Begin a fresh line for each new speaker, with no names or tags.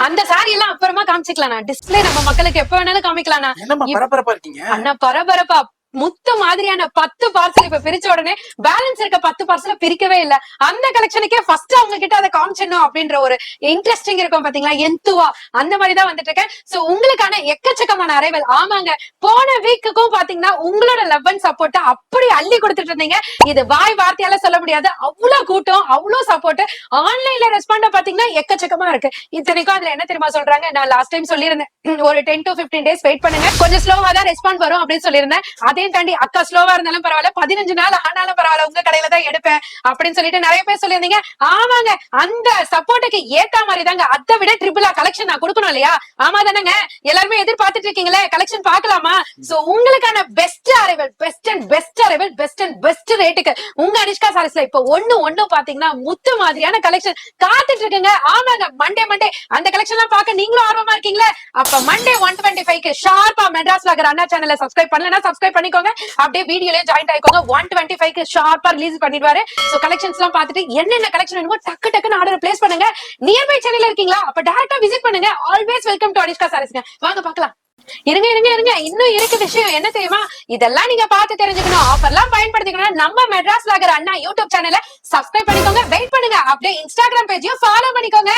அந்த சாரி எல்லாம் அப்புறமா காமிச்சிக்கலாம். டிஸ்பிளே நம்ம மக்களுக்கு எப்ப வேணாலும் காமிக்கலாம்.
பரபரப்பா இருக்கீங்க
அண்ணா பரபரப்பா முத்து மாதிரியான 10 பார்சல் இப்ப பிரிச்ச உடனே பேலன்ஸ் இருக்க 10 பார்சல பிரிக்கவே இல்ல. அந்த கலெக்ஷனுக்கே ஃபர்ஸ்ட் அவங்க கிட்ட அதை காமிச்சணும் அப்படின்ற ஒரு இன்ட்ரெஸ்டிங் இருக்கும் பாத்தீங்களா, எந்துவா அந்த மாதிரிதான் வந்துட்டு இருக்கேன். சோ உங்களுக்கான எக்கச்சக்கமான அரைவல். ஆமாங்க, போன வீக்குக்கும் பாத்தீங்கன்னா உங்களோட லவ் அண்ட் சப்போர்ட் அப்படி அள்ளி கொடுத்துட்டு இருந்தீங்க. இது வாய் வார்த்தையால சொல்ல முடியாது. அவ்வளவு கூட்டம், அவ்வளவு சப்போர்ட். ஆன்லைன்ல ரெஸ்பாண்ட் பாத்தீங்கன்னா எக்கச்சக்கமா இருக்கு. இத்தனைக்கும் அதுல என்ன தெரியுமா சொல்றாங்க, நான் லாஸ்ட் டைம் சொல்லியிருந்தேன் ஒரு 10 to 15 days வெயிட் பண்ணுங்க, கொஞ்சம் ஸ்லோவா தான் ரெஸ்பாண்ட் வரும் அப்படின்னு சொல்லியிருந்தேன். அதையும் தாண்டி அக்கா ஸ்லோவா இருந்தாலும் பரவாயில்ல, 15 நாள் ஆனாலும் பரவாயில்ல, உங்க கடையில தான் எடுப்பேன் அப்படின்னு சொல்லிட்டு நிறைய பேர் சொல்லியிருந்தீங்க. ஆமாங்க, அந்த சப்போர்ட்டுக்கு ஏத்த மாதிரி தாங்க அதை விட ட்ரிபிளா கலெக்ஷன் நான் கொடுக்கணும் இல்லையா? ஆமா தானங்க, எல்லாருமே எதிர்பார்த்துட்டு இருக்கீங்களே, கலெக்ஷன் பாக்கலாமா? சோ உங்களுக்கான best arrival, best arrival, best ரேட்டுக்கு உங்க அனிஷ்கா சாரீஸ்ல இப்ப ஒண்ணு பாத்தீங்கன்னா முத்து மாதிரியான கலெக்ஷன் காத்துட்டு இருக்குங்க. ஆமாங்க, மண்டே அந்த கலெக்ஷன் எல்லாம் பார்க்க நீங்களும் ஆர்வமா இருக்கீங்களா? அப்ப மண்டே 125க்கு ஷார்ப்பா மெட்ராஸ்ல இருக்கிற அண்ணா சேனலை சப்ஸ்கிரைப் பண்ணலன்னா சப்ஸ்கிரைப் பண்ணிக்கோங்க. அப்படியே வீடியோலயே ஜாயின் ஆயிக்கோங்க. 125க்கு ஷார்ப்பா ரிலீஸ் பண்ணிடுவாரு. சோ கலெக்ஷன்ஸ் எல்லாம் பார்த்துட்டு என்னென்ன கலெக்ஷன் வேணுமோ டக்குன்னு ஆர்டர் பிளேஸ் பண்ணுங்க. நியர்பை சென்னையில இருக்கீங்களா? அப்ப டைரக்டா விசிட் பண்ணுங்க. ஆல்வேஸ் வெல்கம் டு அனிஷ்கா சாரீஸ்ங்க. வாங்க பார்க்கலாம். இருங்க இன்னும் இருக்கு விஷயம் என்ன தெரியுமா? இதெல்லாம் நீங்க பார்த்து தெரிஞ்சுக்கணும், ஆஃபர்லாம் பயன்படுத்திக்கணும். நம்ம மெட்ராஸ்ல இருக்கிற அண்ணா யூடியூப் சேனலை சப்ஸ்கிரைப் பண்ணிக்கோங்க, வெயிட் பண்ணுங்க. அப்படியே இன்ஸ்டாகிராம் பேஜையும் ஃபாலோ பண்ணிக்கோங்க.